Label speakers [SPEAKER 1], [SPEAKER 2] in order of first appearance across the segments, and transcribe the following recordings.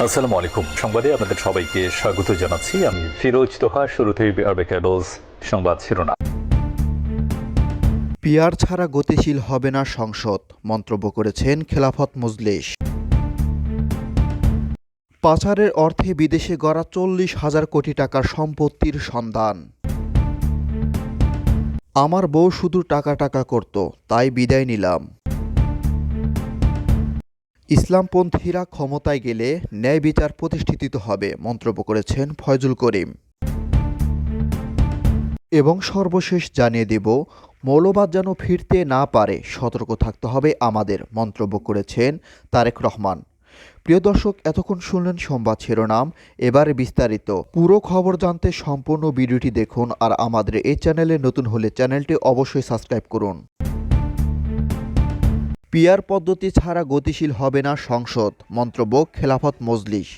[SPEAKER 1] আসসালামু আলাইকুম। সংবাদে আপনাদের সবাইকে স্বাগত জানাচ্ছি। আমি ফিরোজ তোহা। শুরুতেই বিআরবি কেবলস সংবাদ শিরোনাম।
[SPEAKER 2] পিয়ার ছাড়া গতিশীল হবে না সংসদ, মন্তব্য করেছেন খেলাফত মজলিস। পাচারের অর্থে বিদেশে গড়া 40,000 কোটি টাকার সম্পত্তির সন্ধান। আমার বউ শুধু টাকা টাকা করত, তাই বিদায় নিলাম। ইসলামপন্থীরা ক্ষমতায় গেলে ন্যায় বিচার প্রতিষ্ঠিত হবে, মন্তব্য করেছেন ফয়জুল করিম। এবং সর্বশেষ জানিয়ে দেব, মৌলবাদ যেন ফিরতে না পারে, সতর্ক থাকতে হবে আমাদের, মন্তব্য করেছেন তারেক রহমান। প্রিয় দর্শক, এতক্ষণ শুনলেন সংবাদ শিরোনাম। এবারে বিস্তারিত। পুরো খবর জানতে সম্পূর্ণ ভিডিওটি দেখুন, আর আমাদের এই চ্যানেলে নতুন হলে চ্যানেলটি অবশ্যই সাবস্ক্রাইব করুন। পিয়ার পদ্ধতি ছাড়া গতিশীল হবে না সংসদ, মন্তব্য খেলাফত মজলিস।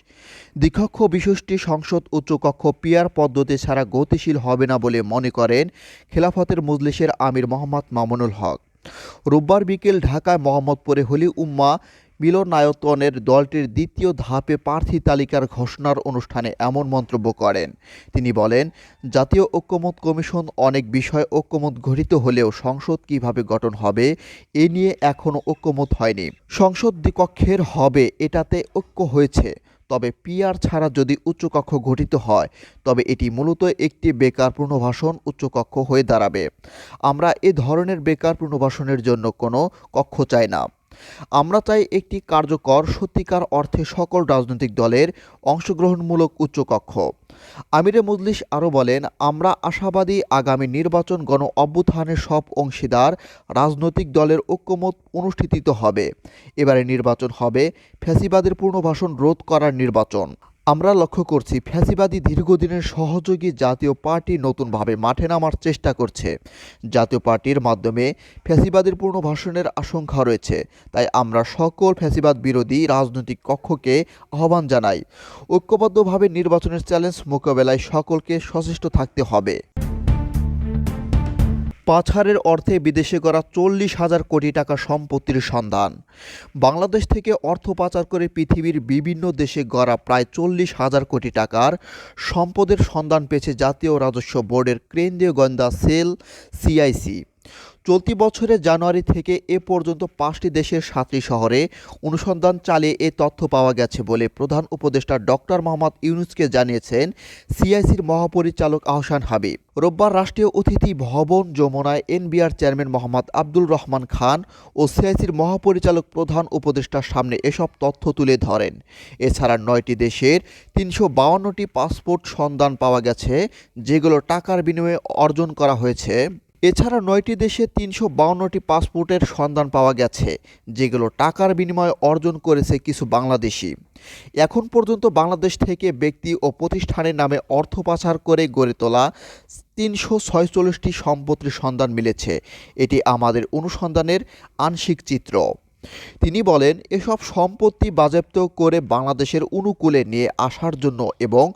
[SPEAKER 2] দ্বিকক্ষ বিশিষ্ট সংসদ উচ্চকক্ষ পিয়ার পদ্ধতি ছাড়া গতিশীল হবে না বলে মনে করেন খেলাফতের মজলিসের আমির মোহাম্মদ মামুনুল হক। রোববার বিকেল ঢাকায় মোহাম্মদপুরে হলি উম্মাহ মিলনায়তনের দলটির দ্বিতীয় ধাপে প্রার্থী তালিকার ঘোষণার অনুষ্ঠানে এমন মন্তব্য করেন। তিনি বলেন, জাতীয় ঐক্যমত্য কমিশন অনেক বিষয়ে ঐক্যমত গঠিত হলেও সংসদ কিভাবে গঠন হবে এ নিয়ে এখনও ঐক্যমত হয়নি। সংসদ দ্বিকক্ষের হবে, এটাতে ঐক্য হয়েছে। তবে পিয়ার ছাড়া যদি উচ্চকক্ষ গঠিত হয় তবে এটি মূলত একটি বেকার পুনর্বাসন উচ্চকক্ষ হয়ে দাঁড়াবে। আমরা এ ধরনের বেকার পুনর্বাসনের জন্য কোনো কক্ষ চাই না। আমরা চাই একটি কার্যকর, সত্যিকার অর্থে সকল রাজনৈতিক দলের অংশগ্রহণমূলক উচ্চকক্ষ। আমিরে মজলিস আরও বলেন, আমরা আশাবাদী আগামী নির্বাচন গণ অভ্যুত্থানের সব অংশীদার রাজনৈতিক দলের ঐক্যমত অনুষ্ঠিত হবে। এবারে নির্বাচন হবে ফ্যাসিবাদের পুনর্বাসন রোধ করার নির্বাচন। আমরা লক্ষ্য করছি, ফ্যাসিবাদী দীর্ঘদিনের সহযোগী জাতীয় পার্টি নতুনভাবে মাঠে নামার চেষ্টা করছে। জাতীয় পার্টির মাধ্যমে ফ্যাসিবাদের পুনর্বাসনের আশঙ্কা রয়েছে। তাই আমরা সকল ফ্যাসিবাদ বিরোধী রাজনৈতিক কক্ষকে আহ্বান জানাই, ঐক্যবদ্ধভাবে নির্বাচনের চ্যালেঞ্জ মোকাবেলায় সকলকে সচেষ্ট থাকতে হবে। পাচারের অর্থে বিদেশে গড়া 40,000 কোটি টাকা সম্পত্তির সন্ধান। বাংলাদেশ থেকে অর্থ পাচার করে পৃথিবীর বিভিন্ন দেশে গড়া প্রায় 40,000 কোটি টাকার সম্পদের সন্ধান পেয়েছে জাতীয় রাজস্ব বোর্ডের কেন্দ্রীয় গোয়েন্দা সেল সিআইসি। চলতি বছরের জানুয়ারি থেকে এ পর্যন্ত 5টি দেশের 7টি শহরে অনুসন্ধান চালিয়ে এ তথ্য পাওয়া গেছে বলে প্রধান উপদেষ্টা ডক্টর মোহাম্মদ ইউনূসকে জানিয়েছেন সিআইসির মহাপরিচালক আহসান হাবিব। রোববার রাষ্ট্রীয় অতিথি ভবন যমুনায় এনবিআর চেয়ারম্যান মোহাম্মদ আব্দুল রহমান খান ও সিআইসির মহাপরিচালক প্রধান উপদেষ্টার সামনে এসব তথ্য তুলে ধরেন। এছাড়া 9টি দেশের 352টি পাসপোর্ট সন্ধান পাওয়া গেছে, যেগুলো টাকার বিনিময়ে অর্জন করা হয়েছে। এছাড়া 9টি দেশে 352টি পাসপোর্টের সন্ধান পাওয়া গেছে, যেগুলো টাকার বিনিময়ে অর্জন করেছে কিছু বাংলাদেশি। এখন পর্যন্ত বাংলাদেশ থেকে ব্যক্তি ও প্রতিষ্ঠানের নামে অর্থ পাচার করে গড়ে তোলা 346টি সম্পত্তির সন্ধান মিলেছে। এটি আমাদের অনুসন্ধানের আংশিক চিত্র। তিনি বলেন, এসব সম্পত্তি বাজেয়াপ্ত করে বাংলাদেশের অনুকূলে নিয়ে আসার জন্য এবং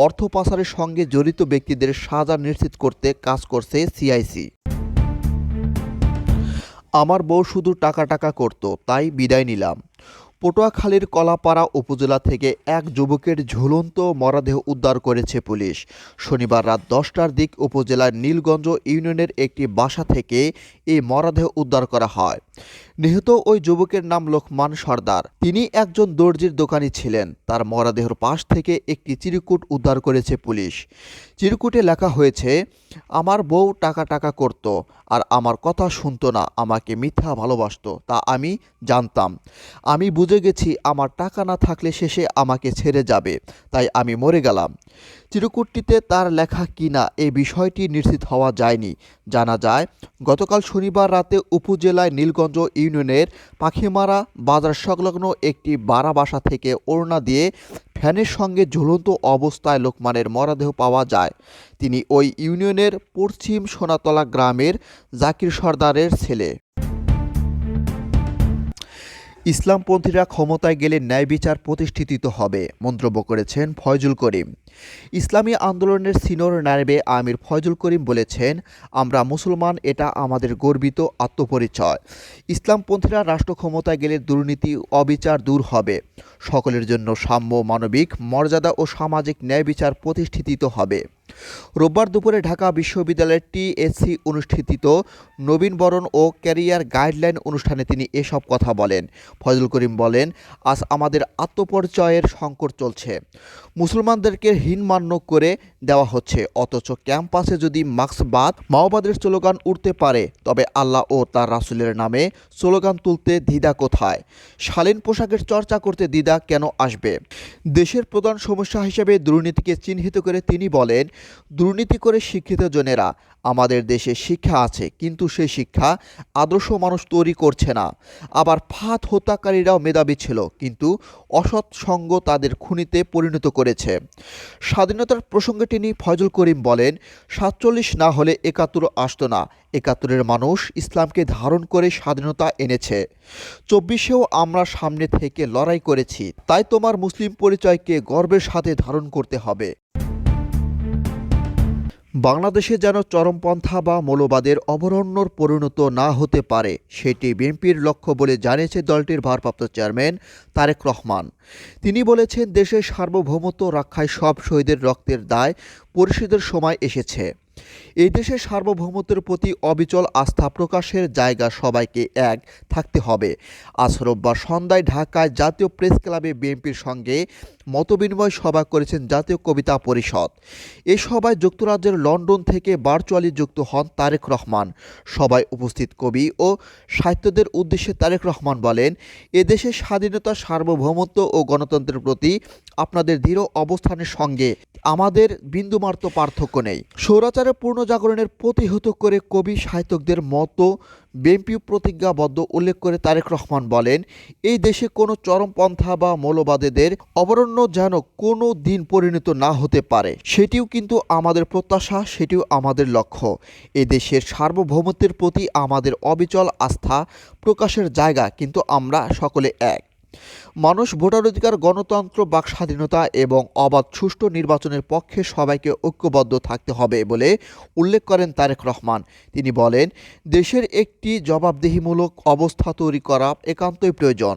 [SPEAKER 2] অর্থ পাচারের সঙ্গে জড়িত ব্যক্তিদের সাজা নিশ্চিত করতে কাজ করছে সিআইসি। আমার বউ শুধু টাকা টাকা করত, তাই বিদায় নিলাম। পটুয়াখালীর কলাপাড়া উপজেলা থেকে এক যুবকের ঝুলন্ত মরদেহ উদ্ধার করেছে পুলিশ। শনিবার রাত 10টার দিক উপজেলার নীলগঞ্জ ইউনিয়নের একটি বাসা থেকে এই মরদেহ উদ্ধার করা হয়। নিহত ওই যুবকের নাম লোকমান সর্দার। তিনি একজন দর্জির দোকানি ছিলেন। তার মরদেহের পাশ থেকে একটি চিরকুট উদ্ধার করেছে পুলিশ। চিরকুটে লেখা হয়েছে, আমার বউ টাকা টাকা করত আর আমার কথা শুনতো না, আমাকে মিথ্যা ভালোবাসতো, তা আমি জানতাম। আমি বুঝে গেছি আমার টাকা না থাকলে শেষে আমাকে ছেড়ে যাবে, তাই আমি মরে গেলাম। চিরকুটটিতে তার লেখা কিনা এই বিষয়টি নিশ্চিত হওয়া যায়নি। জানা যায়, গতকাল শনিবার রাতে উপজেলায় নীলগঞ্জ ইউনিয়নের পাখিমারা বাজার সংলগ্ন একটি বাড়া বাসা থেকে ওড়না দিয়ে ফ্যানের সঙ্গে ঝুলন্ত অবস্থায় লোকমানের মরদেহ পাওয়া যায়। তিনি ওই ইউনিয়নের পশ্চিম সোনাতলা গ্রামের জাকির সর্দারের ছেলে। ইসলামপন্থীরা ক্ষমতায় গেলে ন্যায় বিচার প্রতিষ্ঠিত হবে, মন্তব্য করেছেন ফয়জুল করিম। ইসলামী আন্দোলনের সিনিয়র নায়েবে আমির ফয়জুল করিম বলেছেন, আমরা মুসলমান, এটা আমাদের গর্বিত আত্মপরিচয়। ইসলামপন্থীরা রাষ্ট্র ক্ষমতায় গেলে দুর্নীতি অবিচার দূর হবে, সকলের জন্য সাম্য, মানবিক মর্যাদা ও সামাজিক ন্যায় বিচার প্রতিষ্ঠিত হবে। রোববার দুপুরে ঢাকা বিশ্ববিদ্যালয়ের টিএসসি অনুষ্ঠিত নবীনবরণ ও ক্যারিয়ার গাইডলাইন অনুষ্ঠানে তিনি এসব কথা বলেন। ফয়জুল করিম বলেন, আজ আমাদের আত্মপরিচয়ের সংকট চলছে। মুসলমানদেরকে হীনমান্য করে দেওয়া হচ্ছে, অথচ ক্যাম্পাসে যদি মার্ক্সবাদ, মাওবাদের স্লোগান উঠতে পারে, তবে আল্লাহ ও তার রাসূলের নামে স্লোগান তুলতে দ্বিধা কোথায়? শালীন পোশাকের চর্চা করতে দ্বিধা কেন আসবে? দেশের প্রধান সমস্যা হিসেবে দুর্নীতিকে চিহ্নিত করে তিনি বলেন, দুর্নীতি করে শিক্ষিত জনেরা, আমাদের দেশে শিক্ষা আছে, কিন্তু সেই শিক্ষা আদর্শ মানুষ তৈরি করছে না। আবার ফাঁদ হত্যাকারীরাও মেধাবী ছিল, কিন্তু অসৎ সঙ্গ তাদের খুনিতে পরিণত করেছে। স্বাধীনতার প্রসঙ্গে তিনি ফয়জুল করিম বলেন, ৪৭ না হলে ৭১ আসতো না। ৭১-এর মানুষ ইসলামকে ধারণ করে স্বাধীনতা এনেছে। ২৪-এও আমরা সামনে থেকে লড়াই করেছি, তাই তোমার মুসলিম পরিচয়কে গর্বের সাথে ধারণ করতে হবে। বাংলাদেশে যেন চরমপন্থা বা মৌলবাদের অভয়ারণ্যর পরিণত না হতে পারে, সেটি বিএনপির লক্ষ্য বলে জানিয়েছে দলটির ভারপ্রাপ্ত চেয়ারম্যান তারেক রহমান। তিনি বলেছেন, দেশের সার্বভৌমত্ব রক্ষায় সব শহীদের রক্তের দায় পরিশোধের সময় এসেছে। এই দেশের সার্বভৌমত্বের প্রতি অবিচল আস্থা প্রকাশের জায়গা সবাইকে এক থাকতে হবে। আজ রোববার সন্ধ্যায় ঢাকায় জাতীয় প্রেস ক্লাবে বিএনপির সঙ্গে মতবিনিময় সভা করেছেন জাতীয় কবিতা পরিষদ। এ সভায় যুক্তরাজ্যের লন্ডন থেকে ভার্চুয়ালি যুক্ত হন তারেক রহমান। সভায় উপস্থিত কবি ও সাহিত্যদের উদ্দেশ্যে তারেক রহমান বলেন, এদেশের স্বাধীনতা, সার্বভৌমত্ব ও গণতন্ত্রের প্রতি আপনাদের দৃঢ় অবস্থানের সঙ্গে আমাদের বিন্দুমাত্র পার্থক্য নেই। স্বৈরাচারের পুনর্জাগরণের প্রতিহত করে কবি সাহিত্যকদের মতো বিএনপি প্রতিজ্ঞাবদ্ধ উল্লেখ করে তারেক রহমান বলেন, এই দেশে কোনো চরমপন্থা বা মৌলবাদীদের অবরণ্য যেন কোনো দিন পরিণত না হতে পারে, সেটিও কিন্তু আমাদের প্রত্যাশা, সেটিও আমাদের লক্ষ্য। এই দেশের সার্বভৌমত্বের প্রতি আমাদের অবিচল আস্থা প্রকাশের জায়গা কিন্তু আমরা সকলে এক। মানুষ ভোটাধিকার, গণতন্ত্র, বাক স্বাধীনতা এবং অবাধ সুষ্ঠু নির্বাচনের পক্ষে সবাইকে ঐক্যবদ্ধ থাকতে হবে বলে উল্লেখ করেন তারেক রহমান। তিনি বলেন, দেশের একটি জবাবদিহিমূলক অবস্থা তৈরি করা একান্তই প্রয়োজন।